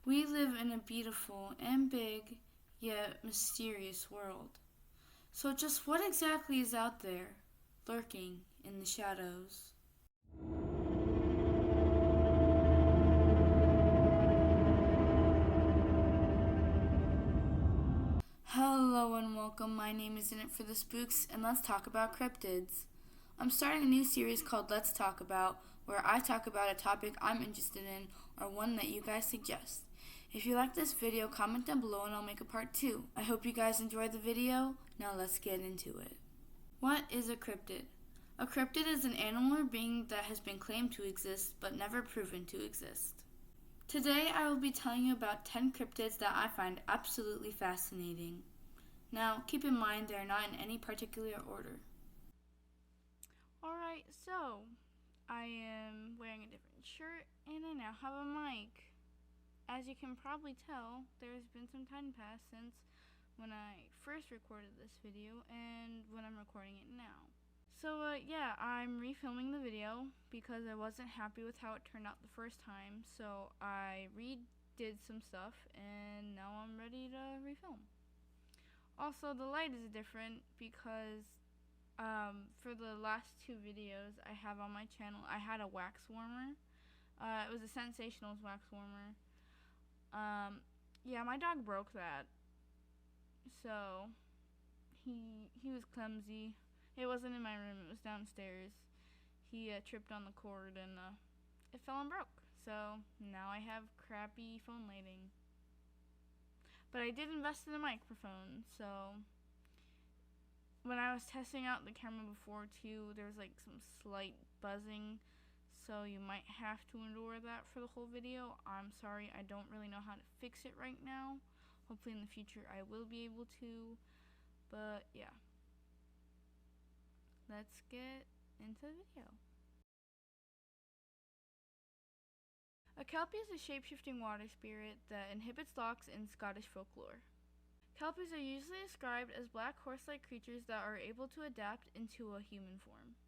We live in a beautiful and big, yet mysterious world. So, just what exactly is out there, lurking in the shadows? Hello and welcome. My name is In It for the Spooks, and let's talk about cryptids. I'm starting a new series called Let's Talk About, where I talk about a topic I'm interested in or one that you guys suggest. If you like this video, comment down below and I'll make a part 2. I hope you guys enjoyed the video. Now let's get into it. What is a cryptid? A cryptid is an animal or being that has been claimed to exist but never proven to exist. Today I will be telling you about 10 cryptids that I find absolutely fascinating. Now, keep in mind they are not in any particular order. Alright, so I am wearing a different shirt and I now have a mic. As you can probably tell, there's been some time passed since when I first recorded this video and when I'm recording it now. So yeah, I'm refilming the video because I wasn't happy with how it turned out the first time, so I redid some stuff and now I'm ready to refilm. Also, the light is different because for the last 2 videos I have on my channel, I had a wax warmer. It was a Sensationals wax warmer. Yeah, my dog broke that, so he was clumsy. It wasn't in my room, it was downstairs. He tripped on the cord and it fell and broke. So now I have crappy phone lighting. But I did invest in a microphone, so when I was testing out the camera before too, there was like some slight buzzing, so you might have to endure that for the whole video. I'm sorry, I don't really know how to fix it right now. Hopefully in the future I will be able to, but yeah. Let's get into the video. A Kelpie is a shape-shifting water spirit that inhabits lochs in Scottish folklore. Kelpies are usually described as black horse-like creatures that are able to adapt into a human form.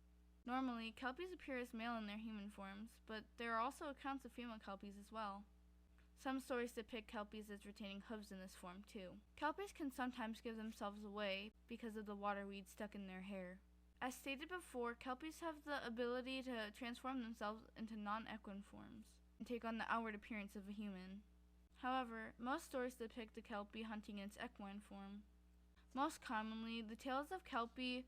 Normally, Kelpies appear as male in their human forms, but there are also accounts of female Kelpies as well. Some stories depict Kelpies as retaining hooves in this form too. Kelpies can sometimes give themselves away because of the water weed stuck in their hair. As stated before, Kelpies have the ability to transform themselves into non-equine forms and take on the outward appearance of a human. However, most stories depict the Kelpie hunting in its equine form. Most commonly, the tales of Kelpie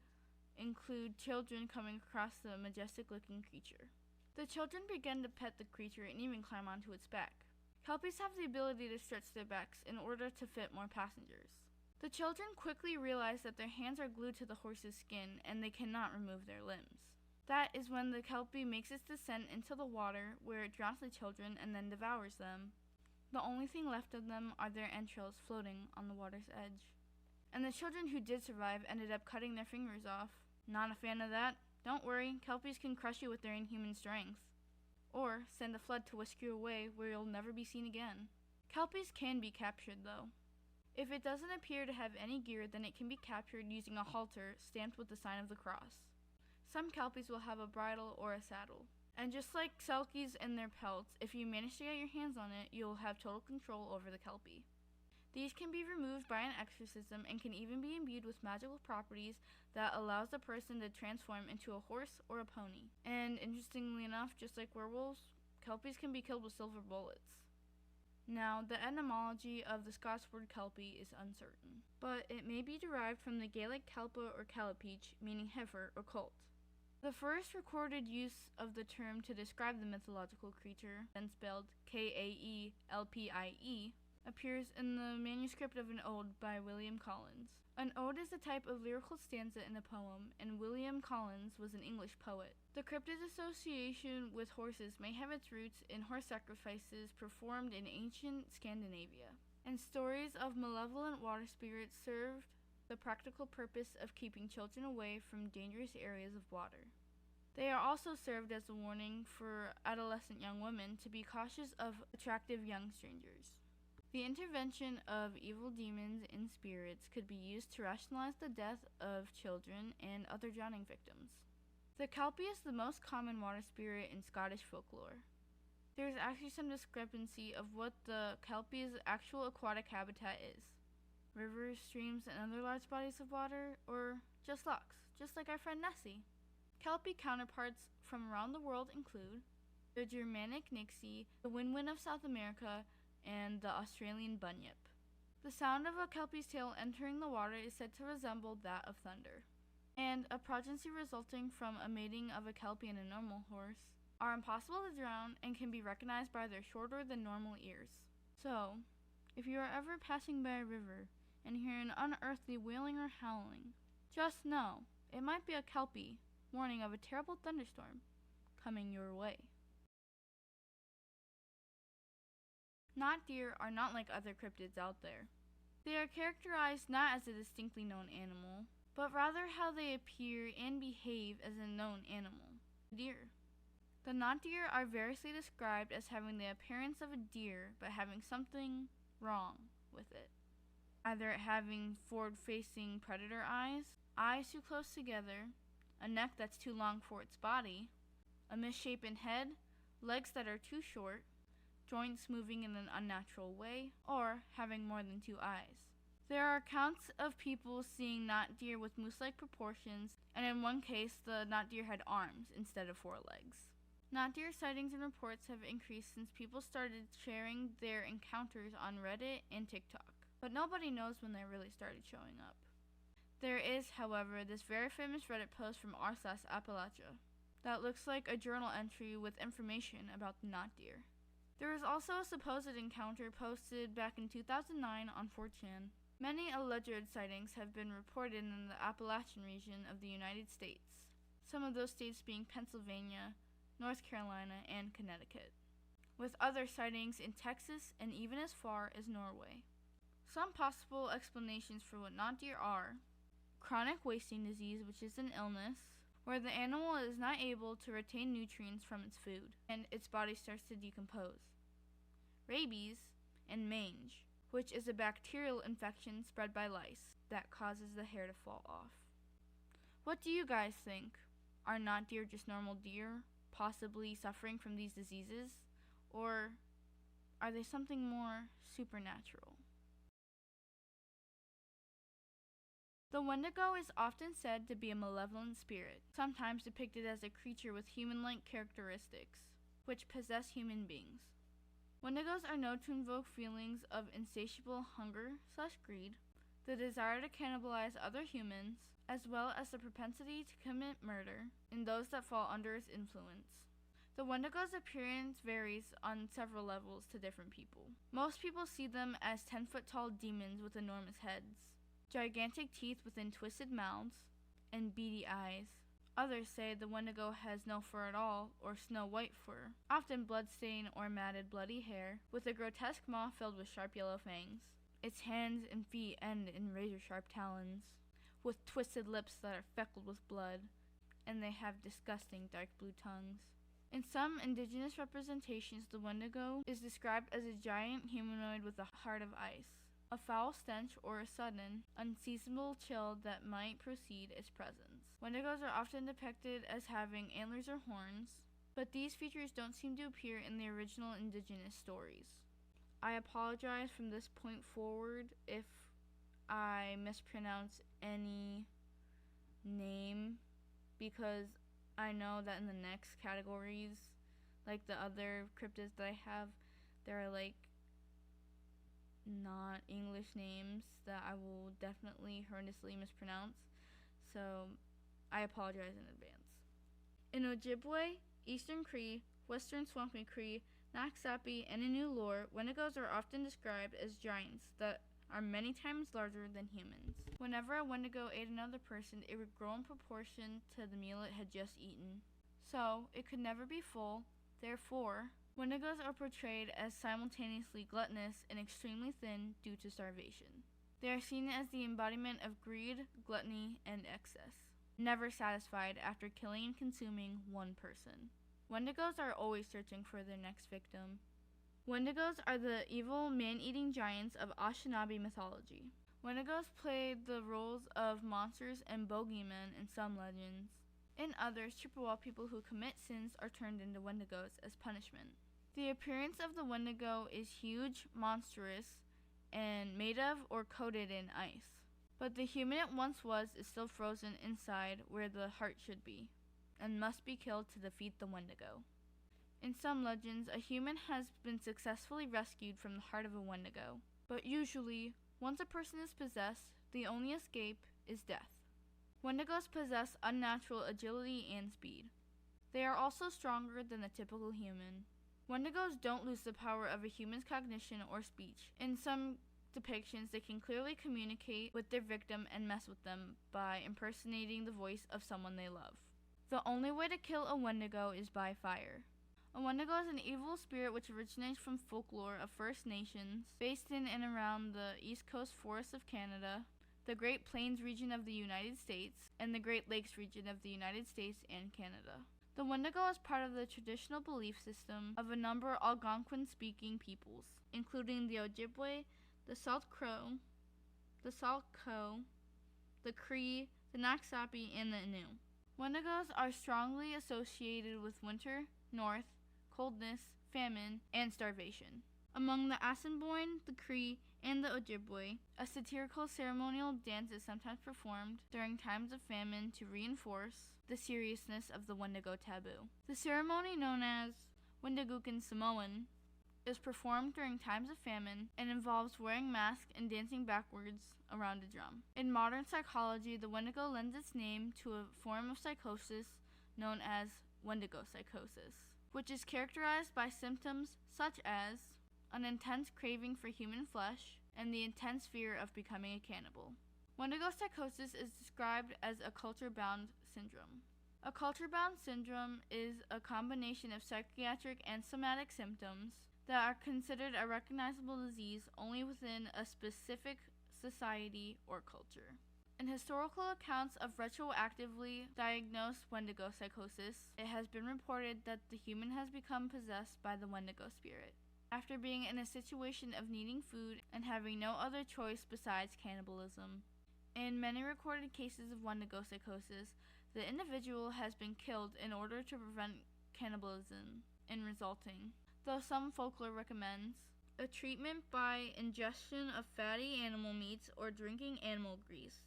include children coming across the majestic-looking creature. The children begin to pet the creature and even climb onto its back. Kelpies have the ability to stretch their backs in order to fit more passengers. The children quickly realize that their hands are glued to the horse's skin and they cannot remove their limbs. That is when the Kelpie makes its descent into the water, where it drowns the children and then devours them. The only thing left of them are their entrails floating on the water's edge. And the children who did survive ended up cutting their fingers off. Not a fan of that? Don't worry, Kelpies can crush you with their inhuman strength. Or send a flood to whisk you away where you'll never be seen again. Kelpies can be captured though. If it doesn't appear to have any gear, then it can be captured using a halter stamped with the sign of the cross. Some Kelpies will have a bridle or a saddle. And just like Selkies and their pelts, if you manage to get your hands on it, you'll have total control over the Kelpie. These can be removed by an exorcism and can even be imbued with magical properties that allows the person to transform into a horse or a pony. And interestingly enough, just like werewolves, Kelpies can be killed with silver bullets. Now, the etymology of the Scots word Kelpie is uncertain, but it may be derived from the Gaelic Kelpa or Kelpich, meaning heifer or colt. The first recorded use of the term to describe the mythological creature, then spelled Kaelpie, appears in the manuscript of an ode by William Collins. An ode is a type of lyrical stanza in a poem, and William Collins was an English poet. The cryptid association with horses may have its roots in horse sacrifices performed in ancient Scandinavia, and stories of malevolent water spirits served the practical purpose of keeping children away from dangerous areas of water. They are also served as a warning for adolescent young women to be cautious of attractive young strangers. The intervention of evil demons and spirits could be used to rationalize the death of children and other drowning victims. The Kelpie is the most common water spirit in Scottish folklore. There's actually some discrepancy of what the Kelpies' actual aquatic habitat is. Rivers, streams, and other large bodies of water, or just lochs, just like our friend Nessie. Kelpie counterparts from around the world include the Germanic nixie, the whin-whin of South America, and the Australian bunyip. The sound of a Kelpie's tail entering the water is said to resemble that of thunder. And a progeny resulting from a mating of a Kelpie and a normal horse are impossible to drown and can be recognized by their shorter than normal ears. So, if you are ever passing by a river and hear an unearthly wailing or howling, just know it might be a Kelpie warning of a terrible thunderstorm coming your way. Not deer are not like other cryptids out there. They are characterized not as a distinctly known animal, but rather how they appear and behave as a known animal, deer. The not deer are variously described as having the appearance of a deer but having something wrong with it. Either it having forward-facing predator eyes too close together, a neck that's too long for its body, a misshapen head, legs that are too short, joints moving in an unnatural way, or having more than 2 eyes. There are accounts of people seeing not deer with moose-like proportions, and in one case the not deer had arms instead of 4 legs. Not deer sightings and reports have increased since people started sharing their encounters on Reddit and TikTok, but nobody knows when they really started showing up. There is, however, this very famous Reddit post from r/Appalachia that looks like a journal entry with information about the not deer. There was also a supposed encounter posted back in 2009 on 4chan. Many alleged sightings have been reported in the Appalachian region of the United States, some of those states being Pennsylvania, North Carolina, and Connecticut, with other sightings in Texas and even as far as Norway. Some possible explanations for what not deer are: chronic wasting disease, which is an illness where the animal is not able to retain nutrients from its food and its body starts to decompose; rabies; and mange, which is a bacterial infection spread by lice that causes the hair to fall off. What do you guys think? Are not deer just normal deer, possibly suffering from these diseases? Or are they something more supernatural? The Wendigo is often said to be a malevolent spirit, sometimes depicted as a creature with human-like characteristics, which possess human beings. Wendigos are known to invoke feelings of insatiable hunger/greed, the desire to cannibalize other humans, as well as the propensity to commit murder in those that fall under its influence. The Wendigo's appearance varies on several levels to different people. Most people see them as 10-foot-tall demons with enormous heads, gigantic teeth within twisted mouths, and beady eyes. Others say the Wendigo has no fur at all, or snow-white fur, often blood-stained or matted bloody hair, with a grotesque maw filled with sharp yellow fangs. Its hands and feet end in razor-sharp talons, with twisted lips that are feckled with blood, and they have disgusting dark blue tongues. In some indigenous representations, the Wendigo is described as a giant humanoid with a heart of ice, a foul stench, or a sudden, unseasonable chill that might precede its presence. Wendigos are often depicted as having antlers or horns, but these features don't seem to appear in the original indigenous stories. I apologize from this point forward if I mispronounce any name, because I know that in the next categories, like the other cryptids that I have, there are like not English names that I will definitely horrendously mispronounce, so I apologize in advance. In Ojibwe, Eastern Cree, Western Swampy Cree, Naxapi, and Innu lore, Wendigos are often described as giants that are many times larger than humans. Whenever a Wendigo ate another person, it would grow in proportion to the meal it had just eaten. So, it could never be full. Therefore, Wendigos are portrayed as simultaneously gluttonous and extremely thin due to starvation. They are seen as the embodiment of greed, gluttony, and excess, never satisfied after killing and consuming one person. Wendigos are always searching for their next victim. Wendigos are the evil man-eating giants of Anishinaabe mythology. Wendigos play the roles of monsters and bogeymen in some legends. In others, Chippewa people who commit sins are turned into Wendigos as punishment. The appearance of the Wendigo is huge, monstrous, and made of or coated in ice. But the human it once was is still frozen inside where the heart should be, and must be killed to defeat the Wendigo. In some legends, a human has been successfully rescued from the heart of a Wendigo, but usually, once a person is possessed, the only escape is death. Wendigos possess unnatural agility and speed. They are also stronger than the typical human. Wendigos don't lose the power of a human's cognition or speech. In some depictions, they can clearly communicate with their victim and mess with them by impersonating the voice of someone they love. The only way to kill a Wendigo is by fire. A Wendigo is an evil spirit which originates from folklore of First Nations, based in and around the East Coast forests of Canada, the Great Plains region of the United States, and the Great Lakes region of the United States and Canada. The Wendigo is part of the traditional belief system of a number of Algonquin-speaking peoples, including the Ojibwe, the Salt Crow, the Saltco, the Cree, the Naxapi, and the Innu. Wendigos are strongly associated with winter, north, coldness, famine, and starvation. Among the Assiniboine, the Cree, and the Ojibwe, a satirical ceremonial dance is sometimes performed during times of famine to reinforce the seriousness of the Wendigo taboo. The ceremony, known as Wendigookin Samoan, is performed during times of famine and involves wearing masks and dancing backwards around a drum. In modern psychology, the Wendigo lends its name to a form of psychosis known as Wendigo psychosis, which is characterized by symptoms such as an intense craving for human flesh and the intense fear of becoming a cannibal. Wendigo psychosis is described as a culture-bound syndrome. A culture-bound syndrome is a combination of psychiatric and somatic symptoms that are considered a recognizable disease only within a specific society or culture. In historical accounts of retroactively diagnosed Wendigo psychosis, it has been reported that the human has become possessed by the Wendigo spirit after being in a situation of needing food and having no other choice besides cannibalism. In many recorded cases of Wendigo psychosis, the individual has been killed in order to prevent cannibalism in resulting, though some folklore recommends a treatment by ingestion of fatty animal meats or drinking animal grease.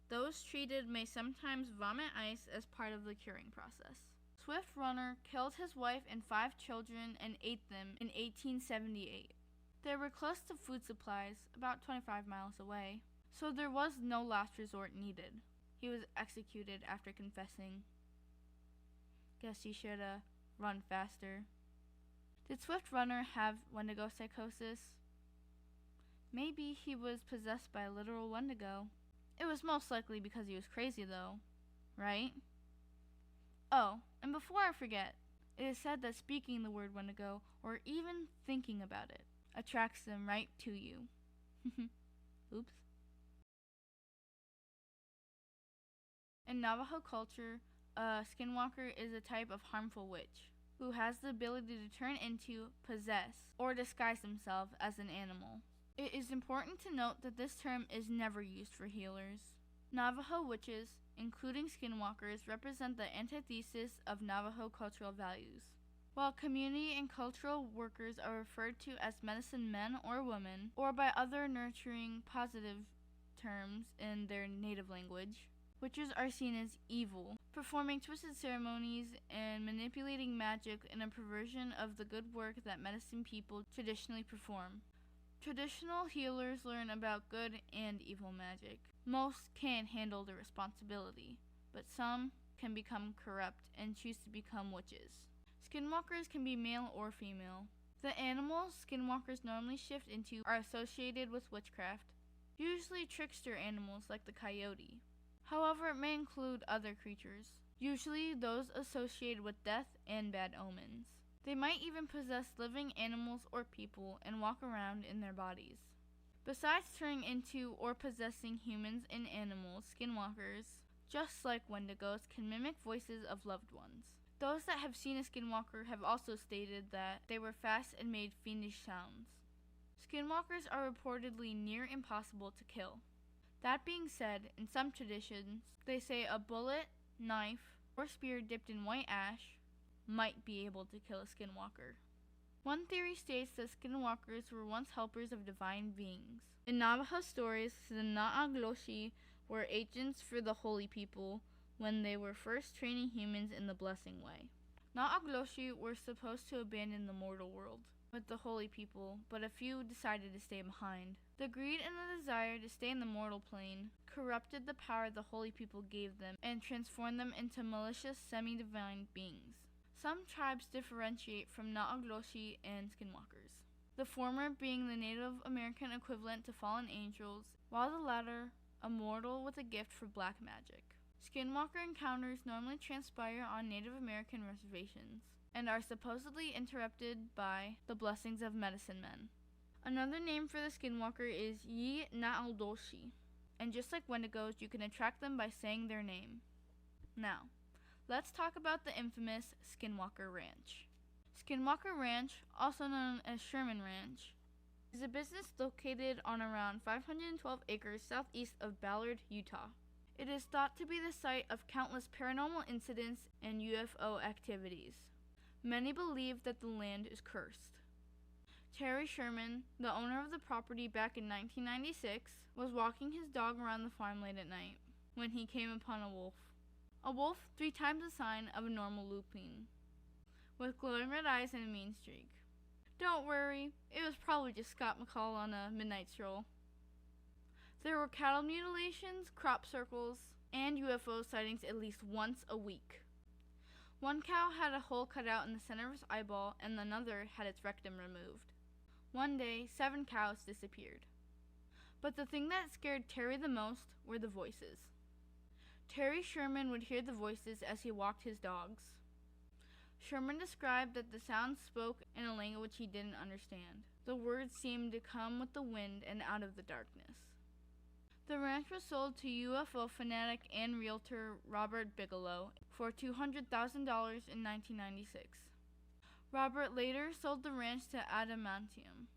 Those treated may sometimes vomit ice as part of the curing process. Swift Runner killed his wife and 5 children and ate them in 1878. They were close to food supplies, about 25 miles away, so there was no last resort needed. He was executed after confessing. Guess he shoulda run faster. Did Swift Runner have Wendigo psychosis? Maybe he was possessed by a literal Wendigo. It was most likely because he was crazy though, right? Oh, and before I forget, it is said that speaking the word Wendigo, or even thinking about it, attracts them right to you. Oops. In Navajo culture, a Skinwalker is a type of harmful witch who has the ability to turn into, possess, or disguise themselves as an animal. It is important to note that this term is never used for healers. Navajo witches, including Skinwalkers, represent the antithesis of Navajo cultural values. While community and cultural workers are referred to as medicine men or women, or by other nurturing positive terms in their native language, witches are seen as evil, performing twisted ceremonies and manipulating magic in a perversion of the good work that medicine people traditionally perform. Traditional healers learn about good and evil magic. Most can't handle the responsibility, but some can become corrupt and choose to become witches. Skinwalkers can be male or female. The animals skinwalkers normally shift into are associated with witchcraft, usually trickster animals like the coyote. However, it may include other creatures, usually those associated with death and bad omens. They might even possess living animals or people and walk around in their bodies. Besides turning into or possessing humans and animals, skinwalkers, just like Wendigos, can mimic voices of loved ones. Those that have seen a skinwalker have also stated that they were fast and made fiendish sounds. Skinwalkers are reportedly near impossible to kill. That being said, in some traditions, they say a bullet, knife, or spear dipped in white ash might be able to kill a skinwalker. One theory states that Skinwalkers were once helpers of divine beings. In Navajo stories, the Naagloshi were agents for the holy people when they were first training humans in the blessing way. Naagloshi were supposed to abandon the mortal world with the holy people, but a few decided to stay behind. The greed and the desire to stay in the mortal plane corrupted the power the holy people gave them and transformed them into malicious semi-divine beings. Some tribes differentiate from Naagloshi and Skinwalkers, the former being the Native American equivalent to fallen angels, while the latter a mortal with a gift for black magic. Skinwalker encounters normally transpire on Native American reservations and are supposedly interrupted by the blessings of medicine men. Another name for the Skinwalker is Yi Naaldoshi, and just like Wendigos, you can attract them by saying their name. Now, let's talk about the infamous Skinwalker Ranch. Skinwalker Ranch, also known as Sherman Ranch, is a business located on around 512 acres southeast of Ballard, Utah. It is thought to be the site of countless paranormal incidents and UFO activities. Many believe that the land is cursed. Terry Sherman, the owner of the property back in 1996, was walking his dog around the farm late at night when he came upon a wolf. A wolf 3 times the size of a normal lupine, with glowing red eyes and a mean streak. Don't worry, it was probably just Scott McCall on a midnight stroll. There were cattle mutilations, crop circles, and UFO sightings at least once a week. One cow had a hole cut out in the center of its eyeball, and another had its rectum removed. One day, 7 cows disappeared. But the thing that scared Terry the most were the voices. Terry Sherman would hear the voices as he walked his dogs. Sherman described that the sounds spoke in a language he didn't understand. The words seemed to come with the wind and out of the darkness. The ranch was sold to UFO fanatic and realtor Robert Bigelow for $200,000 in 1996. Robert later sold the ranch to Adamantium.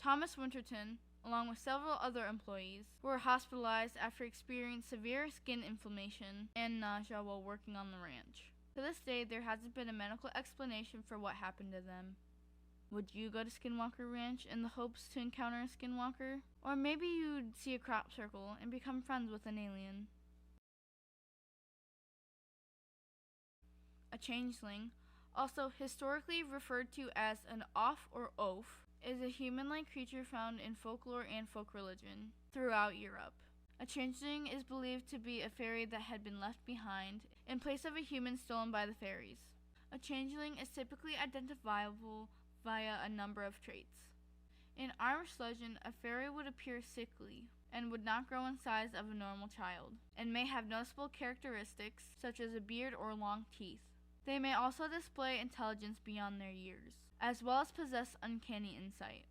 Thomas Winterton, along with several other employees, were hospitalized after experiencing severe skin inflammation and nausea while working on the ranch. To this day, there hasn't been a medical explanation for what happened to them. Would you go to Skinwalker Ranch in the hopes to encounter a skinwalker? Or maybe you'd see a crop circle and become friends with an alien. A changeling, also historically referred to as an oaf or oaf, is a human-like creature found in folklore and folk religion throughout Europe. A changeling is believed to be a fairy that had been left behind in place of a human stolen by the fairies. A changeling is typically identifiable via a number of traits. In Irish legend, a fairy would appear sickly and would not grow in size of a normal child, and may have noticeable characteristics such as a beard or long teeth. They may also display intelligence beyond their years, as well as possess uncanny insight.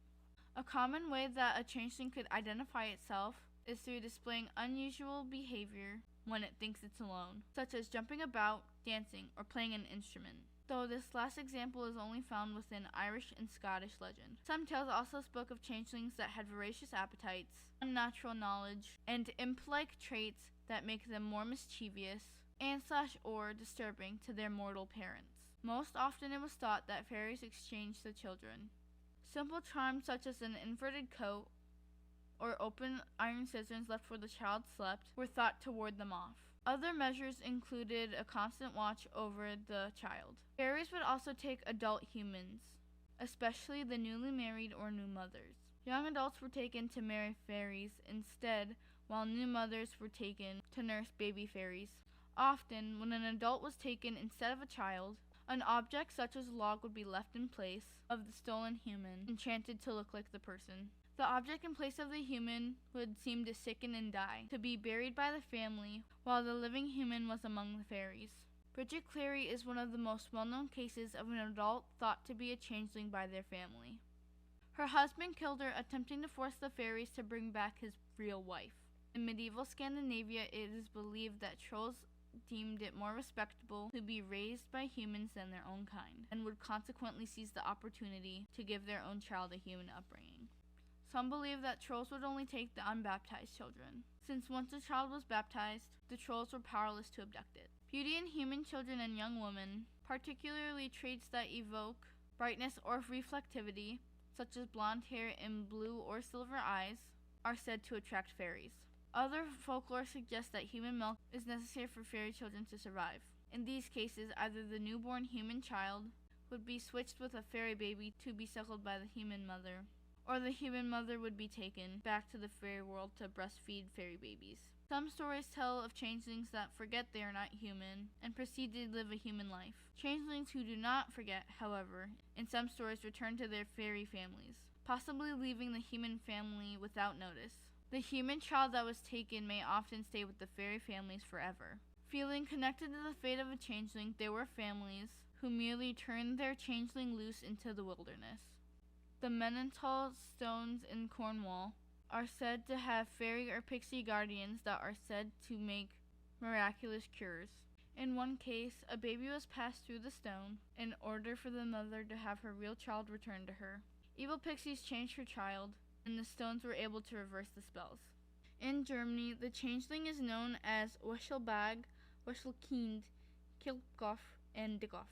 A common way that a changeling could identify itself is through displaying unusual behavior when it thinks it's alone, such as jumping about, dancing, or playing an instrument, though this last example is only found within Irish and Scottish legend. Some tales also spoke of changelings that had voracious appetites, unnatural knowledge, and imp-like traits that make them more mischievous and/or disturbing to their mortal parents. Most often it was thought that fairies exchanged the children. Simple charms such as an inverted coat or open iron scissors left where the child slept were thought to ward them off. Other measures included a constant watch over the child. Fairies would also take adult humans, especially the newly married or new mothers. Young adults were taken to marry fairies instead, while new mothers were taken to nurse baby fairies. Often, when an adult was taken instead of a child, an object such as a log would be left in place of the stolen human, enchanted to look like the person. The object in place of the human would seem to sicken and die, to be buried by the family, while the living human was among the fairies. Bridget Cleary is one of the most well-known cases of an adult thought to be a changeling by their family. Her husband killed her, attempting to force the fairies to bring back his real wife. In medieval Scandinavia, it is believed that trolls deemed it more respectable to be raised by humans than their own kind, and would consequently seize the opportunity to give their own child a human upbringing. Some believe that trolls would only take the unbaptized children, since once a child was baptized, the trolls were powerless to abduct it. Beauty in human children and young women, particularly traits that evoke brightness, or reflectivity, such as blonde hair and blue or silver eyes, are said to attract fairies. Other folklore suggests that human milk is necessary for fairy children to survive. In these cases, either the newborn human child would be switched with a fairy baby to be suckled by the human mother, or the human mother would be taken back to the fairy world to breastfeed fairy babies. Some stories tell of changelings that forget they are not human and proceed to live a human life. Changelings who do not forget, however, in some stories return to their fairy families, possibly leaving the human family without notice. The human child that was taken may often stay with the fairy families forever. Feeling connected to the fate of a changeling, there were families who merely turned their changeling loose into the wilderness. The Menental stones in Cornwall are said to have fairy or pixie guardians that are said to make miraculous cures. In one case, a baby was passed through the stone in order for the mother to have her real child returned to her. Evil pixies changed her child, and the stones were able to reverse the spells. In Germany, the changeling is known as Wechelbag, Wechelkind, Kilkopf, and Dickkopf.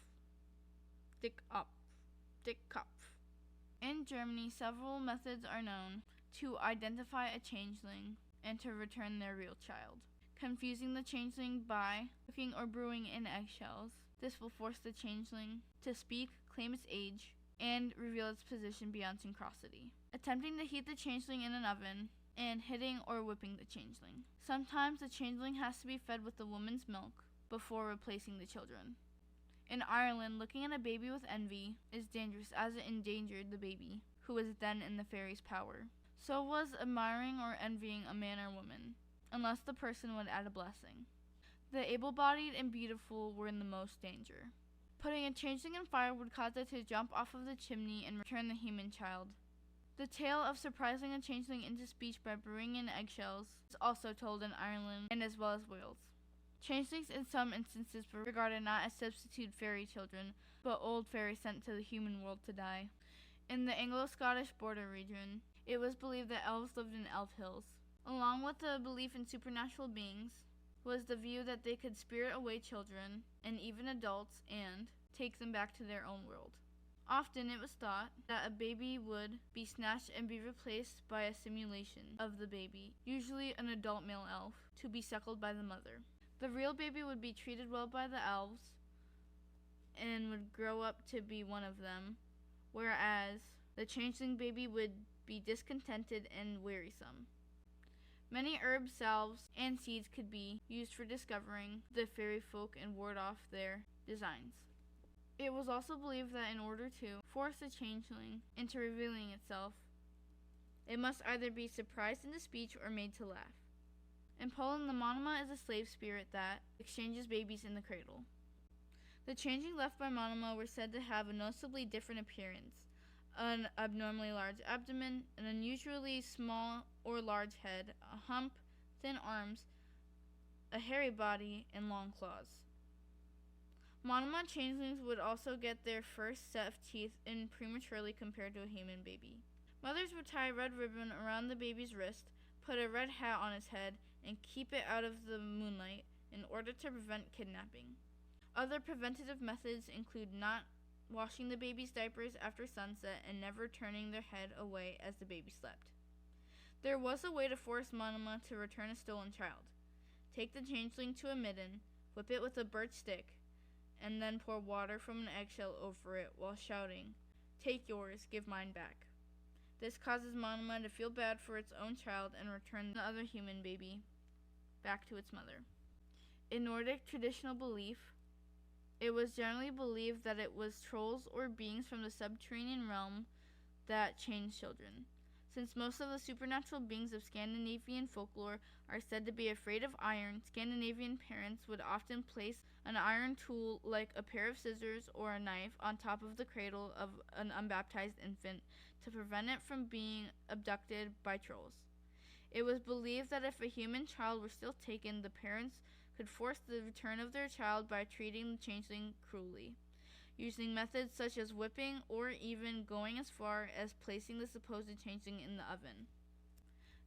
In Germany, several methods are known to identify a changeling and to return their real child. Confusing the changeling by cooking or brewing in eggshells. This will force the changeling to speak, claim its age, and reveal its position beyond synchronicity. Attempting to heat the changeling in an oven, and hitting or whipping the changeling. Sometimes the changeling has to be fed with the woman's milk before replacing the children. In Ireland, looking at a baby with envy is dangerous as it endangered the baby, who was then in the fairy's power. So was admiring or envying a man or woman, unless the person would add a blessing. The able-bodied and beautiful were in the most danger. Putting a changeling in fire would cause it to jump off of the chimney and return the human child. The tale of surprising a changeling into speech by brewing in eggshells is also told in Ireland and as well as Wales. Changelings in some instances were regarded not as substitute fairy children, but old fairies sent to the human world to die. In the Anglo-Scottish border region, it was believed that elves lived in elf hills. Along with the belief in supernatural beings was the view that they could spirit away children, and even adults, and take them back to their own world. Often it was thought that a baby would be snatched and be replaced by a simulation of the baby, usually an adult male elf, to be suckled by the mother. The real baby would be treated well by the elves and would grow up to be one of them, whereas the changeling baby would be discontented and wearisome. Many herbs, salves, and seeds could be used for discovering the fairy folk and ward off their designs. It was also believed that in order to force a changeling into revealing itself, it must either be surprised into speech or made to laugh. In Poland, the Monoma is a slave spirit that exchanges babies in the cradle. The changeling left by Monoma were said to have a noticeably different appearance: an abnormally large abdomen, an unusually small or large head, a hump, thin arms, a hairy body, and long claws. Monoma changelings would also get their first set of teeth in prematurely compared to a human baby. Mothers would tie a red ribbon around the baby's wrist, put a red hat on his head, and keep it out of the moonlight in order to prevent kidnapping. Other preventative methods include not washing the baby's diapers after sunset and never turning their head away as the baby slept. There was a way to force Monoma to return a stolen child. Take the changeling to a midden, whip it with a birch stick, and then pour water from an eggshell over it while shouting, "Take yours, give mine back." This causes Monoma to feel bad for its own child and return the other human baby back to its mother. In Nordic traditional belief, it was generally believed that it was trolls or beings from the subterranean realm that changed children. Since most of the supernatural beings of Scandinavian folklore are said to be afraid of iron, Scandinavian parents would often place an iron tool like a pair of scissors or a knife on top of the cradle of an unbaptized infant to prevent it from being abducted by trolls. It was believed that if a human child were still taken, the parents could force the return of their child by treating the changeling cruelly, using methods such as whipping or even going as far as placing the supposed changeling in the oven.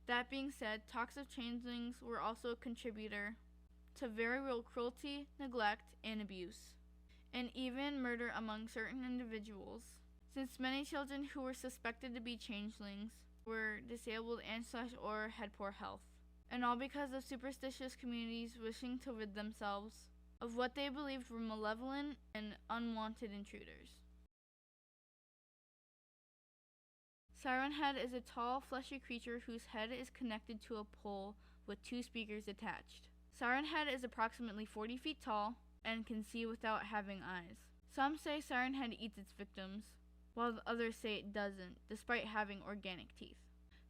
That being said, talks of changelings were also a contributor to very real cruelty, neglect, and abuse, and even murder among certain individuals since many children who were suspected to be changelings were disabled and/or had poor health, and all because of superstitious communities wishing to rid themselves of what they believed were malevolent and unwanted intruders. Siren Head is a tall, fleshy creature whose head is connected to a pole with 2 speakers attached. Siren Head is approximately 40 feet tall and can see without having eyes. Some say Siren Head eats its victims, while others say it doesn't, despite having organic teeth.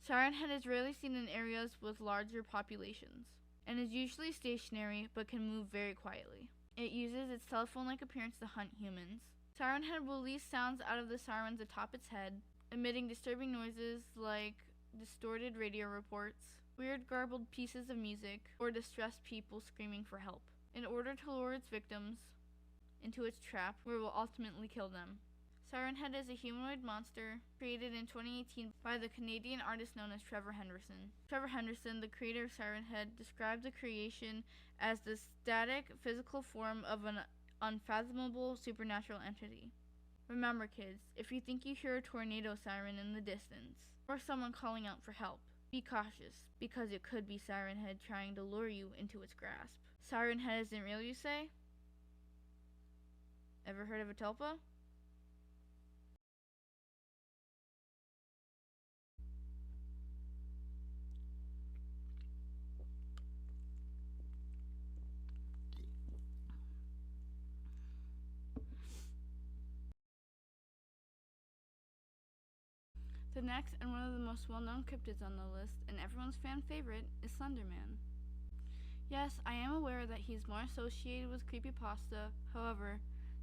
Siren Head is rarely seen in areas with larger populations, and is usually stationary but can move very quietly. It uses its telephone-like appearance to hunt humans. Siren Head will release sounds out of the sirens atop its head, emitting disturbing noises like distorted radio reports, weird garbled pieces of music, or distressed people screaming for help, in order to lure its victims into its trap, where it will ultimately kill them. Siren Head is a humanoid monster created in 2018 by the Canadian artist known as Trevor Henderson. Trevor Henderson, the creator of Siren Head, described the creation as the static physical form of an unfathomable supernatural entity. Remember, kids, if you think you hear a tornado siren in the distance, or someone calling out for help, be cautious, because it could be Siren Head trying to lure you into its grasp. Siren Head isn't real, you say? Ever heard of a tulpa? The next, and one of the most well-known cryptids on the list, and everyone's fan favorite, is Slender Man. Yes, I am aware that he's more associated with creepypasta, however,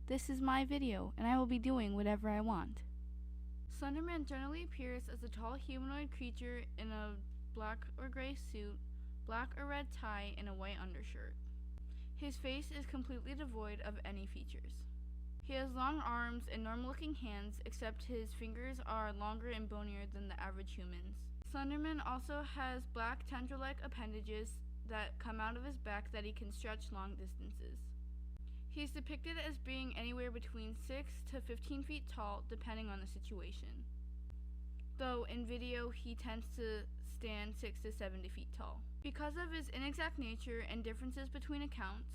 this is my video, and I will be doing whatever I want. Slender Man generally appears as a tall humanoid creature in a black or gray suit, black or red tie, and a white undershirt. His face is completely devoid of any features. He has long arms and normal-looking hands, except his fingers are longer and bonier than the average humans. Slender Man also has black tendril-like appendages that come out of his back that he can stretch long distances. He is depicted as being anywhere between 6 to 15 feet tall, depending on the situation. Though in video, he tends to stand 6 to 70 feet tall. Because of his inexact nature and differences between accounts,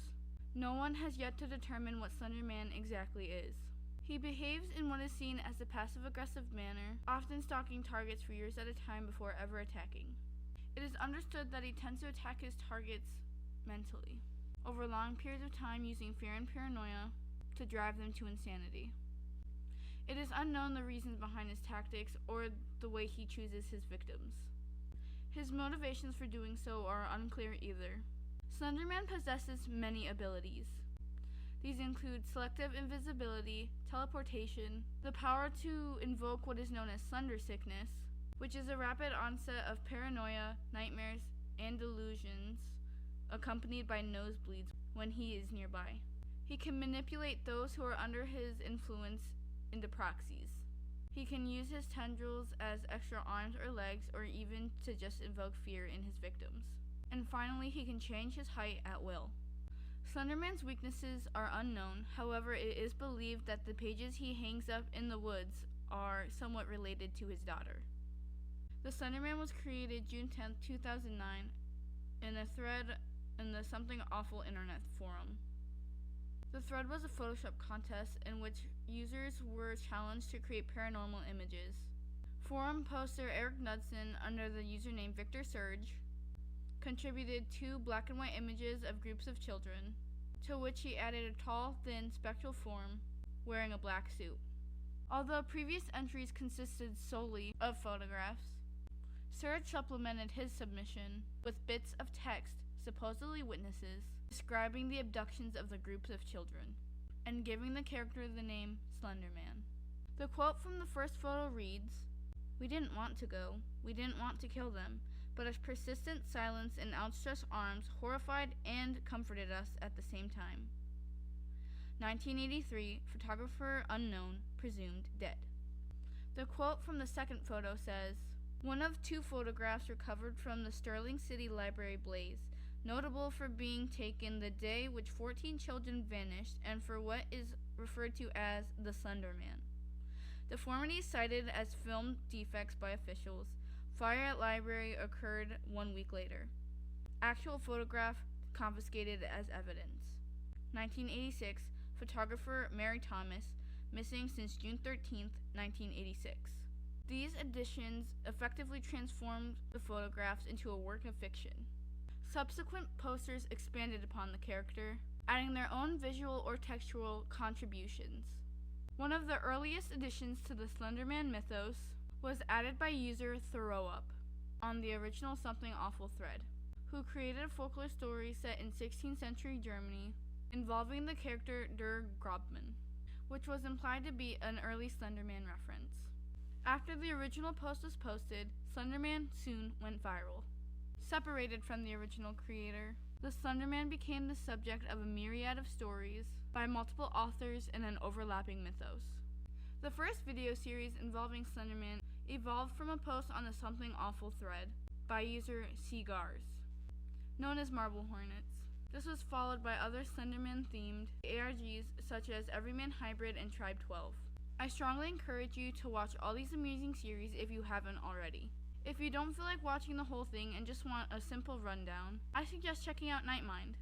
no one has yet to determine what Slender Man exactly is. He behaves in what is seen as a passive-aggressive manner, often stalking targets for years at a time before ever attacking. It is understood that he tends to attack his targets mentally, over long periods of time, using fear and paranoia to drive them to insanity. It is unknown the reasons behind his tactics or the way he chooses his victims. His motivations for doing so are unclear either. Slender Man possesses many abilities. These include selective invisibility, teleportation, the power to invoke what is known as slender sickness, which is a rapid onset of paranoia, nightmares, and delusions, accompanied by nosebleeds when he is nearby. He can manipulate those who are under his influence into proxies. He can use his tendrils as extra arms or legs, or even to just invoke fear in his victims. And finally, he can change his height at will. Slender Man's weaknesses are unknown, however, it is believed that the pages he hangs up in the woods are somewhat related to his daughter. The Slender Man was created June 10, 2009, in a thread in the Something Awful internet forum. The thread was a Photoshop contest in which users were challenged to create paranormal images. Forum poster Eric Knudsen, under the username Victor Surge, contributed 2 black and white images of groups of children, to which he added a tall, thin, spectral form wearing a black suit. Although previous entries consisted solely of photographs, Surge supplemented his submission with bits of text, supposedly witnesses, describing the abductions of the groups of children, and giving the character the name Slender Man. The quote from the first photo reads, "We didn't want to go, we didn't want to kill them, but a persistent silence and outstretched arms horrified and comforted us at the same time. 1983, photographer unknown, presumed dead." The quote from the second photo says, "One of 2 photographs recovered from the Sterling City Library blaze, notable for being taken the day which 14 children vanished and for what is referred to as the Slender Man. Deformities cited as film defects by officials. Fire at library occurred 1 week later. Actual photograph confiscated as evidence. 1986, photographer Mary Thomas, missing since June 13th, 1986. These additions effectively transformed the photographs into a work of fiction. Subsequent posters expanded upon the character, adding their own visual or textual contributions. One of the earliest additions to the Slender Man mythos was added by user ThrowUp on the original Something Awful thread, who created a folklore story set in 16th century Germany involving the character Der Grobman, which was implied to be an early Slender Man reference. After the original post was posted, Slender Man soon went viral. Separated from the original creator, the Slender Man became the subject of a myriad of stories by multiple authors in an overlapping mythos. The first video series involving Slender Man evolved from a post on the Something Awful thread by user Cigars, known as Marble Hornets. This was followed by other Slender Man themed ARGs such as Everyman Hybrid and Tribe 12. I strongly encourage you to watch all these amazing series if you haven't already. If you don't feel like watching the whole thing and just want a simple rundown, I suggest checking out Nightmind.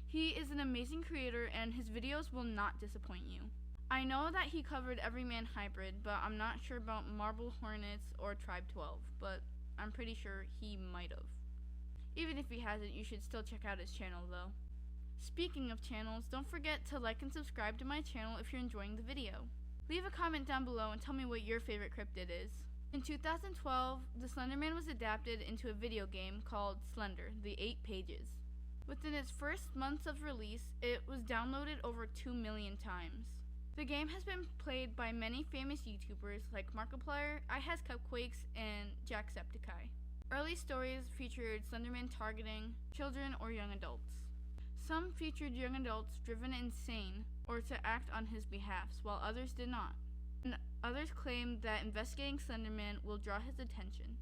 He is an amazing creator and his videos will not disappoint you. I know that he covered Everyman Hybrid, but I'm not sure about Marble Hornets or Tribe 12, but I'm pretty sure he might have. Even if he hasn't, you should still check out his channel though. Speaking of channels, don't forget to like and subscribe to my channel if you're enjoying the video. Leave a comment down below and tell me what your favorite cryptid is. In 2012, the Slender Man was adapted into a video game called Slender, The 8 Pages. Within its first months of release, it was downloaded over 2 million times. The game has been played by many famous YouTubers like Markiplier, iHasCupquakes, and Jacksepticeye. Early stories featured Slender Man targeting children or young adults. Some featured young adults driven insane or to act on his behalf, while others did not. And others claimed that investigating Slender Man will draw his attention.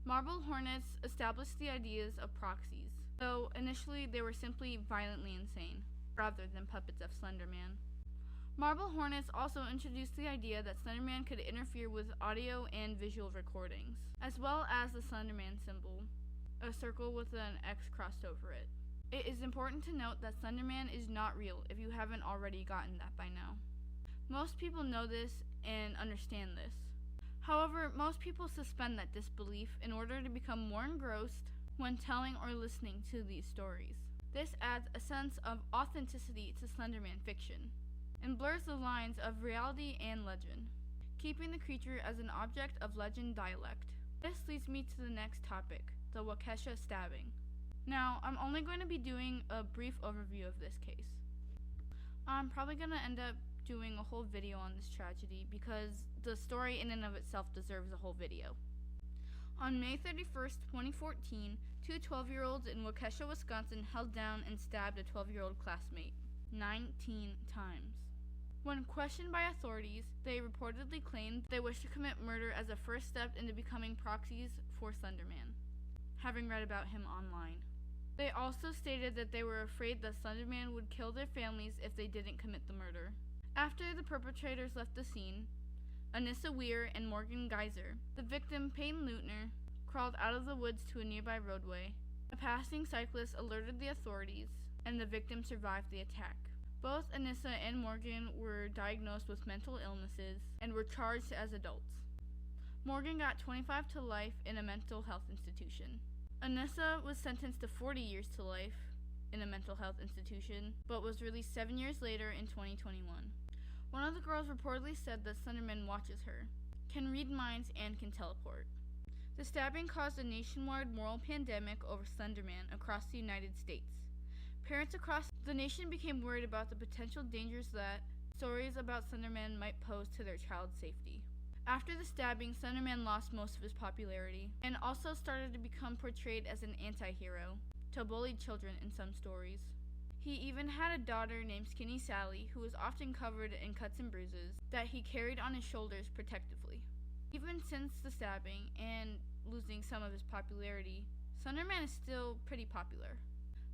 Marble Hornets established the ideas of proxies, though initially they were simply violently insane, rather than puppets of Slender Man. Marble Hornets also introduced the idea that Slender Man could interfere with audio and visual recordings, as well as the Slender Man symbol, a circle with an X crossed over it. It is important to note that Slender Man is not real if you haven't already gotten that by now. Most people know this and understand this. However, most people suspend that disbelief in order to become more engrossed when telling or listening to these stories. This adds a sense of authenticity to Slender Man fiction, and blurs the lines of reality and legend, keeping the creature as an object of legend dialect. This leads me to the next topic, the Waukesha stabbing. Now, I'm only going to be doing a brief overview of this case. I'm probably going to end up doing a whole video on this tragedy because the story in and of itself deserves a whole video. On May 31st, 2014, two 12-year-olds in Waukesha, Wisconsin held down and stabbed a 12-year-old classmate 19 times. When questioned by authorities, they reportedly claimed they wished to commit murder as a first step into becoming proxies for Slender Man, having read about him online. They also stated that they were afraid that Slender Man would kill their families if they didn't commit the murder. After the perpetrators left the scene, Anissa Weir and Morgan Geyser, the victim Peyton Leutner, crawled out of the woods to a nearby roadway. A passing cyclist alerted the authorities, and the victim survived the attack. Both Anissa and Morgan were diagnosed with mental illnesses and were charged as adults. Morgan got 25 to life in a mental health institution. Anissa was sentenced to 40 years to life in a mental health institution, but was released 7 years later in 2021. One of the girls reportedly said that Slender Man watches her, can read minds, and can teleport. The stabbing caused a nationwide moral pandemic over Slender Man across the United States. Parents across the nation became worried about the potential dangers that stories about Slender Man might pose to their child's safety. After the stabbing, Slender Man lost most of his popularity, and also started to become portrayed as an anti-hero to bullied children in some stories. He even had a daughter named Skinny Sally, who was often covered in cuts and bruises that he carried on his shoulders protectively. Even since the stabbing and losing some of his popularity, Slender Man is still pretty popular.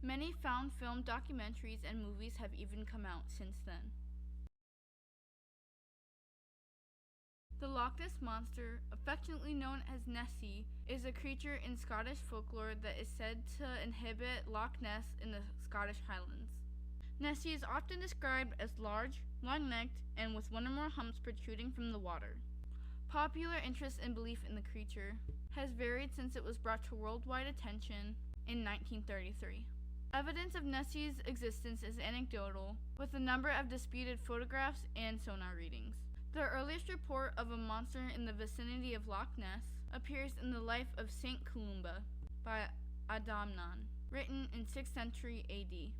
Many found film documentaries and movies have even come out since then. The Loch Ness Monster, affectionately known as Nessie, is a creature in Scottish folklore that is said to inhabit Loch Ness in the Scottish Highlands. Nessie is often described as large, long-necked, and with one or more humps protruding from the water. Popular interest and belief in the creature has varied since it was brought to worldwide attention in 1933. Evidence of Nessie's existence is anecdotal, with a number of disputed photographs and sonar readings. The earliest report of a monster in the vicinity of Loch Ness appears in the Life of Saint Columba by Adamnan, written in 6th century AD.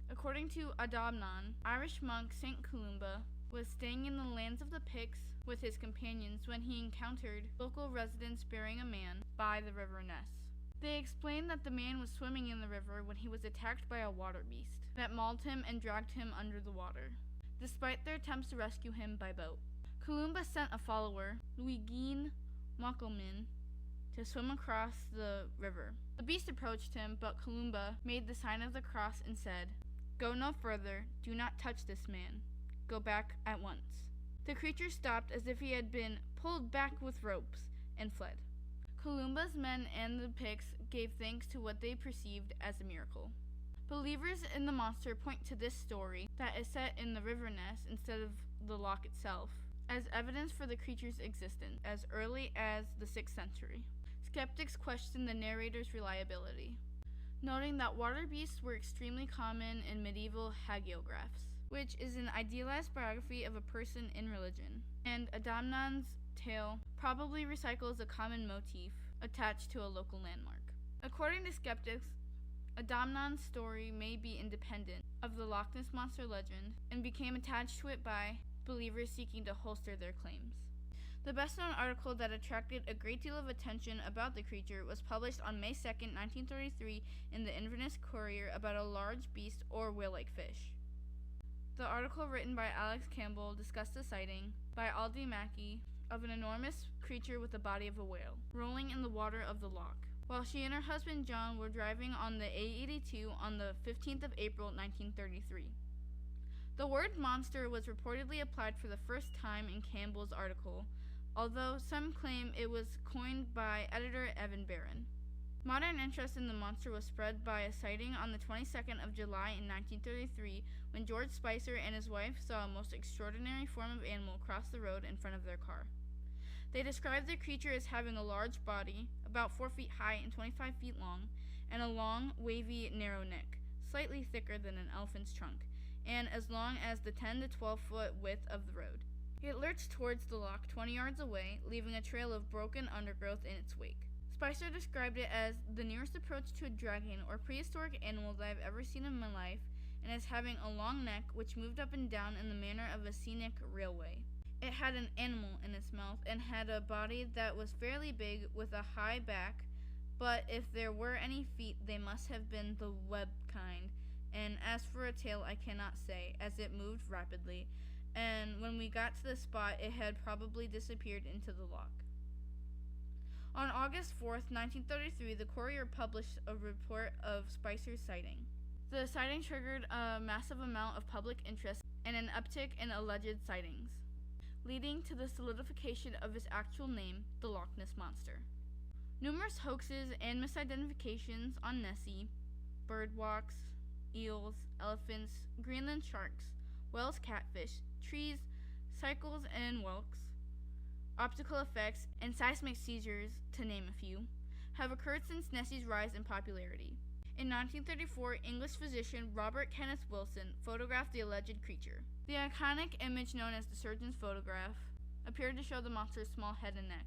According to Adamnan, Irish monk Saint Columba was staying in the lands of the Picts with his companions when he encountered local residents burying a man by the river Ness. They explained that the man was swimming in the river when he was attacked by a water beast that mauled him and dragged him under the water, despite their attempts to rescue him by boat. Columba sent a follower, Luigeen Mockelman, to swim across the river. The beast approached him, but Columba made the sign of the cross and said, "Go no further, do not touch this man. Go back at once." The creature stopped as if he had been pulled back with ropes and fled. Columba's men and the Picts gave thanks to what they perceived as a miracle. Believers in the monster point to this story that is set in the river Ness instead of the loch itself as evidence for the creature's existence as early as the 6th century. Skeptics question the narrator's reliability, noting that water beasts were extremely common in medieval hagiographs, which is an idealized biography of a person in religion, and Adamnan's tale probably recycles a common motif attached to a local landmark. According to skeptics, Adamnan's story may be independent of the Loch Ness Monster legend and became attached to it by believers seeking to holster their claims. The best-known article that attracted a great deal of attention about the creature was published on May 2nd, 1933 in the Inverness Courier about a large beast or whale-like fish. The article, written by Alex Campbell, discussed the sighting by Aldi Mackey of an enormous creature with the body of a whale, rolling in the water of the loch, while she and her husband John were driving on the A82 on the 15th of April, 1933. The word monster was reportedly applied for the first time in Campbell's article, although some claim it was coined by editor Evan Barron. Modern interest in the monster was spread by a sighting on the 22nd of July in 1933 when George Spicer and his wife saw a most extraordinary form of animal cross the road in front of their car. They described the creature as having a large body, about 4 feet high and 25 feet long, and a long, wavy, narrow neck, slightly thicker than an elephant's trunk, and as long as the 10 to 12 foot width of the road. It lurched towards the loch 20 yards away, leaving a trail of broken undergrowth in its wake. Spicer described it as the nearest approach to a dragon or prehistoric animal that I've ever seen in my life, and as having a long neck which moved up and down in the manner of a scenic railway. It had an animal in its mouth and had a body that was fairly big with a high back, but if there were any feet, they must have been the web kind, and as for a tail, I cannot say, as it moved rapidly, and when we got to the spot, it had probably disappeared into the loch. On August 4th, 1933, the Courier published a report of Spicer's sighting. The sighting triggered a massive amount of public interest and an uptick in alleged sightings, leading to the solidification of its actual name, the Loch Ness Monster. Numerous hoaxes and misidentifications on Nessie, birdwalks, eels, elephants, Greenland sharks, Wales catfish, trees, cycles and whelks, optical effects, and seismic seizures, to name a few, have occurred since Nessie's rise in popularity. In 1934, English physician Robert Kenneth Wilson photographed the alleged creature. The iconic image known as the surgeon's photograph appeared to show the monster's small head and neck.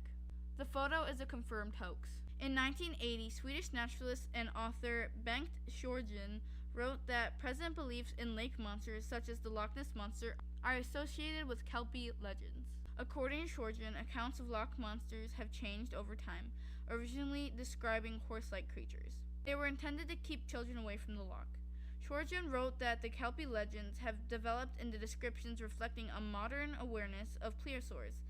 The photo is a confirmed hoax. In 1980, Swedish naturalist and author Bengt Sjorgen wrote that present beliefs in lake monsters such as the Loch Ness Monster are associated with Kelpie legends. According to Sjorgen, accounts of loch monsters have changed over time, originally describing horse-like creatures. They were intended to keep children away from the loch. Sjorgen wrote that the Kelpie legends have developed into descriptions reflecting a modern awareness of plesiosaurs,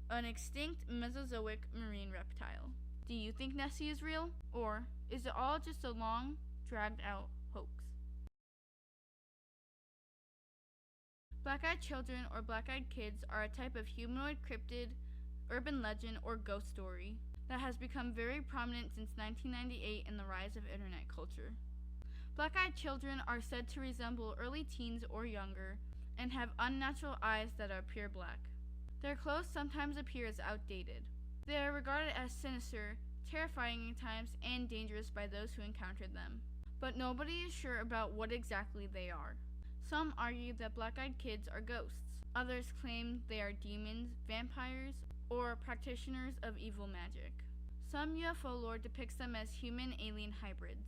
an extinct Mesozoic marine reptile. Do you think Nessie is real? Or is it all just a long, dragged-out hoax? Black-eyed children or black-eyed kids are a type of humanoid cryptid urban legend, or ghost story that has become very prominent since 1998 and the rise of internet culture. Black-eyed children are said to resemble early teens or younger and have unnatural eyes that appear black. Their clothes sometimes appear as outdated. They are regarded as sinister, terrifying at times, and dangerous by those who encountered them. But nobody is sure about what exactly they are. Some argue that black-eyed kids are ghosts. Others claim they are demons, vampires, or practitioners of evil magic. Some UFO lore depicts them as human-alien hybrids,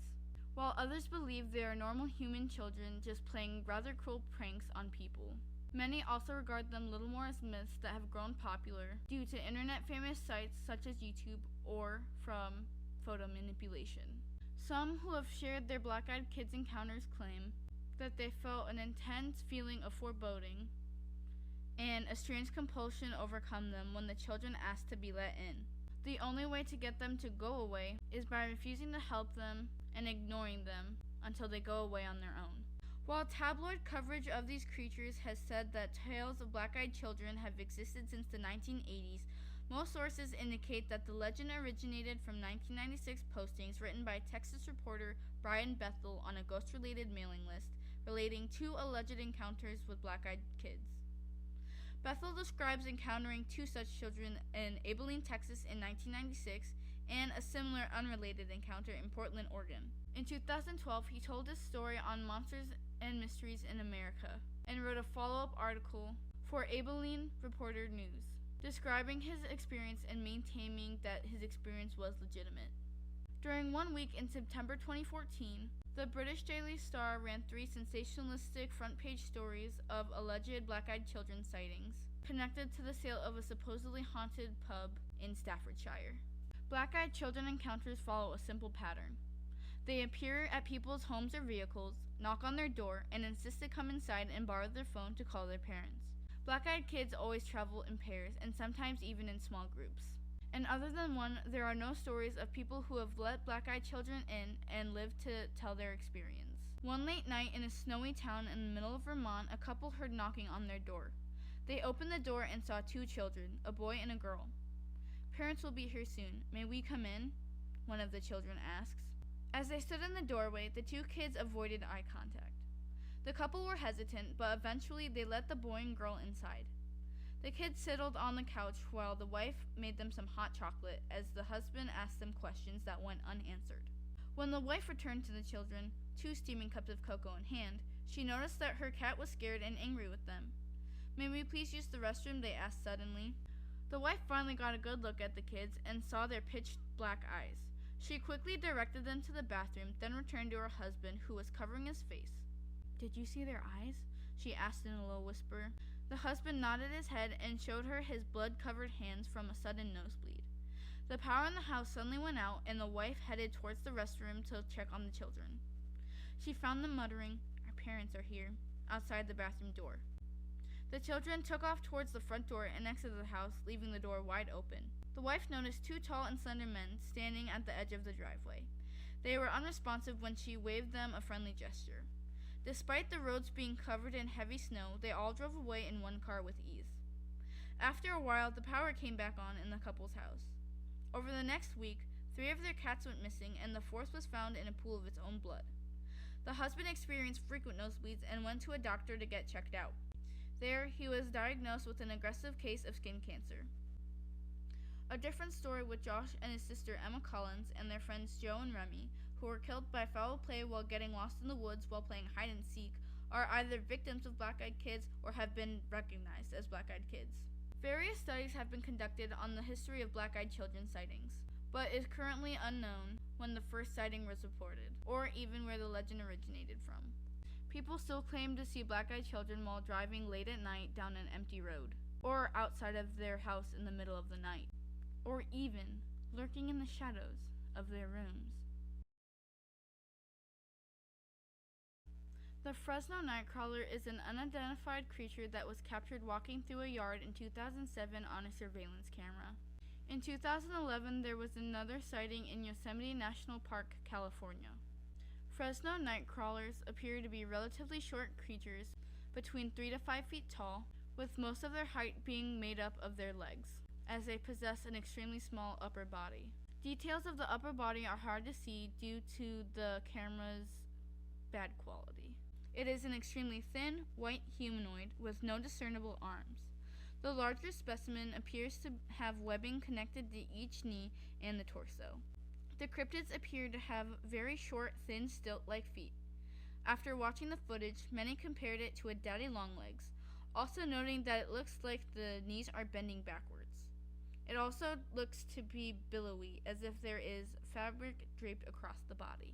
while others believe they are normal human children just playing rather cruel pranks on people. Many also regard them little more as myths that have grown popular due to internet-famous sites such as YouTube or from photo manipulation. Some who have shared their black-eyed kids encounters claim that they felt an intense feeling of foreboding and a strange compulsion overcome them when the children asked to be let in. The only way to get them to go away is by refusing to help them and ignoring them until they go away on their own. While tabloid coverage of these creatures has said that tales of black-eyed children have existed since the 1980s, most sources indicate that the legend originated from 1996 postings written by Texas reporter Brian Bethel on a ghost-related mailing list relating 2 alleged encounters with black-eyed kids. Bethel describes encountering 2 such children in Abilene, Texas in 1996 and a similar unrelated encounter in Portland, Oregon. In 2012, he told his story on Monsters and Mysteries in America and wrote a follow-up article for Abilene Reporter News, describing his experience and maintaining that his experience was legitimate. During one week in September 2014, the British Daily Star ran 3 sensationalistic front-page stories of alleged black-eyed children sightings connected to the sale of a supposedly haunted pub in Staffordshire. Black-eyed children encounters follow a simple pattern. They appear at people's homes or vehicles, knock on their door, and insist to come inside and borrow their phone to call their parents. Black-eyed kids always travel in pairs and sometimes even in small groups. And other than one, there are no stories of people who have let black-eyed children in and lived to tell their experience. One late night in a snowy town in the middle of Vermont, a couple heard knocking on their door. They opened the door and saw 2 children, a boy and a girl. "Parents will be here soon. May we come in?" one of the children asks. As they stood in the doorway, the 2 kids avoided eye contact. The couple were hesitant, but eventually they let the boy and girl inside. The kids settled on the couch while the wife made them some hot chocolate as the husband asked them questions that went unanswered. When the wife returned to the children, 2 steaming cups of cocoa in hand, she noticed that her cat was scared and angry with them. "May we please use the restroom?" they asked suddenly. The wife finally got a good look at the kids and saw their pitch black eyes. She quickly directed them to the bathroom, then returned to her husband, who was covering his face. "Did you see their eyes?" she asked in a low whisper. The husband nodded his head and showed her his blood-covered hands from a sudden nosebleed. The power in the house suddenly went out, and the wife headed towards the restroom to check on the children. She found them muttering, "Our parents are here," outside the bathroom door. The children took off towards the front door and exited the house, leaving the door wide open. The wife noticed 2 tall and slender men standing at the edge of the driveway. They were unresponsive when she waved them a friendly gesture. Despite the roads being covered in heavy snow, they all drove away in one car with ease. After a while, the power came back on in the couple's house. Over the next week, 3 of their cats went missing, and the 4th was found in a pool of its own blood. The husband experienced frequent nosebleeds and went to a doctor to get checked out. There, he was diagnosed with an aggressive case of skin cancer. A different story with Josh and his sister Emma Collins and their friends Joe and Remy, who were killed by foul play while getting lost in the woods while playing hide-and-seek, are either victims of black-eyed kids or have been recognized as black-eyed kids. Various studies have been conducted on the history of black-eyed children sightings, but it is currently unknown when the first sighting was reported, or even where the legend originated from. People still claim to see black-eyed children while driving late at night down an empty road, or outside of their house in the middle of the night, or even lurking in the shadows of their rooms. The Fresno Nightcrawler is an unidentified creature that was captured walking through a yard in 2007 on a surveillance camera. In 2011, there was another sighting in Yosemite National Park, California. Fresno Nightcrawlers appear to be relatively short creatures, between 3 to 5 feet tall, with most of their height being made up of their legs. as they possess an extremely small upper body. Details of the upper body are hard to see due to the camera's bad quality. It is an extremely thin, white humanoid with no discernible arms. The larger specimen appears to have webbing connected to each knee and the torso. The cryptids appear to have very short, thin, stilt-like feet. After watching the footage, many compared it to a daddy longlegs, also noting that it looks like the knees are bending backwards. It also looks to be billowy, as if there is fabric draped across the body.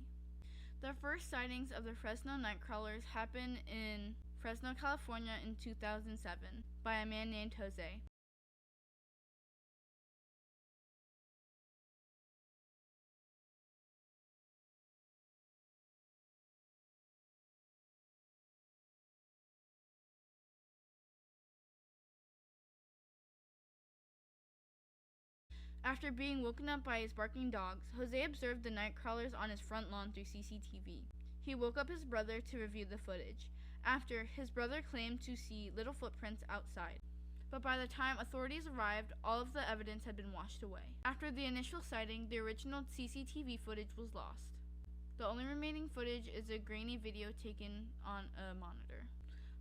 The first sightings of the Fresno nightcrawlers happened in Fresno, California in 2007 by a man named Jose. After being woken up by his barking dogs, Jose observed the nightcrawlers on his front lawn through CCTV. He woke up his brother to review the footage. After, his brother claimed to see little footprints outside. But by the time authorities arrived, all of the evidence had been washed away. After the initial sighting, the original CCTV footage was lost. The only remaining footage is a grainy video taken on a monitor.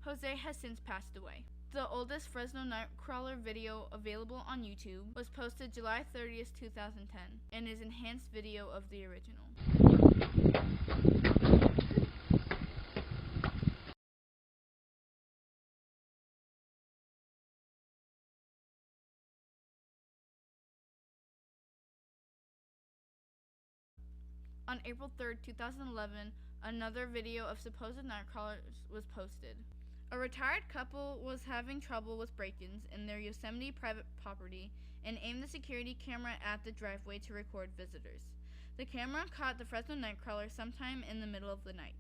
Jose has since passed away. The oldest Fresno Nightcrawler video available on YouTube was posted July 30th, 2010, and is enhanced video of the original. On April 3rd, 2011, another video of supposed nightcrawlers was posted. A retired couple was having trouble with break-ins in their Yosemite private property and aimed the security camera at the driveway to record visitors. The camera caught the Fresno nightcrawler sometime in the middle of the night.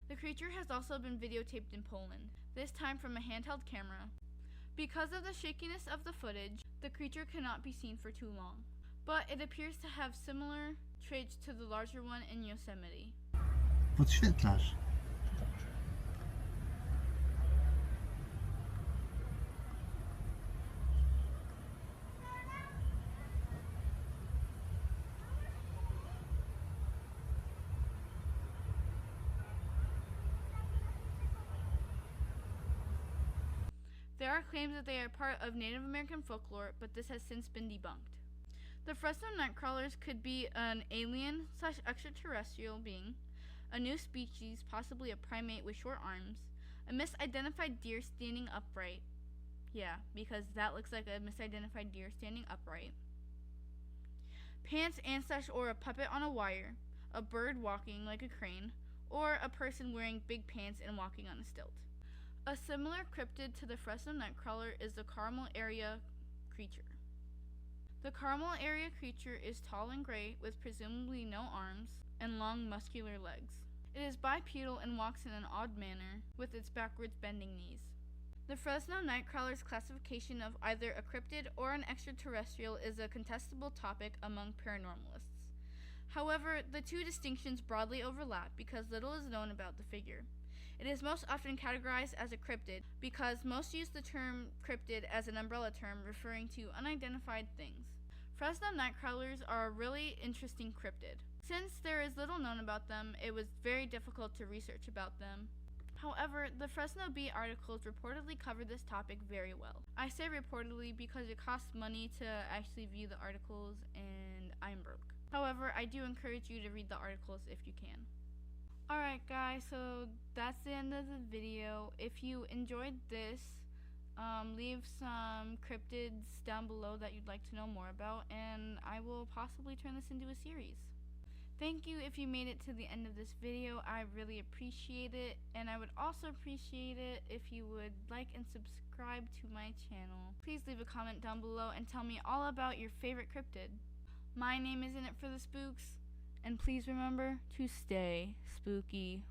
The creature has also been videotaped in Poland, this time from a handheld camera. Because of the shakiness of the footage, the creature cannot be seen for too long, but it appears to have similar traits to the larger one in Yosemite. Podświetlasz. There are claims that they are part of Native American folklore, but this has since been debunked. The Fresno nightcrawlers could be an alien/extraterrestrial being, a new species, possibly a primate with short arms, a misidentified deer standing upright. Yeah, because that looks like a misidentified deer standing upright. Pants and/or a puppet on a wire, a bird walking like a crane, or a person wearing big pants and walking on a stilt. A similar cryptid to the Fresno nightcrawler is the Carmel area creature. The Carmel area creature is tall and gray with presumably no arms and long muscular legs. It is bipedal and walks in an odd manner with its backwards bending knees. The Fresno nightcrawler's classification of either a cryptid or an extraterrestrial is a contestable topic among paranormalists. However, the two distinctions broadly overlap because little is known about the figure. It is most often categorized as a cryptid because most use the term cryptid as an umbrella term referring to unidentified things. Fresno nightcrawlers are a really interesting cryptid. Since there is little known about them, it was very difficult to research about them. However, the Fresno Bee articles reportedly cover this topic very well. I say reportedly because it costs money to actually view the articles and I'm broke. However, I do encourage you to read the articles if you can. Alright guys, so that's the end of the video. If you enjoyed this, leave some cryptids down below that you'd like to know more about, and I will possibly turn this into a series. Thank you if you made it to the end of this video. I really appreciate it, and I would also appreciate it if you would like and subscribe to my channel. Please leave a comment down below and tell me all about your favorite cryptid. My name is In It for the Spooks, and please remember to stay spooky.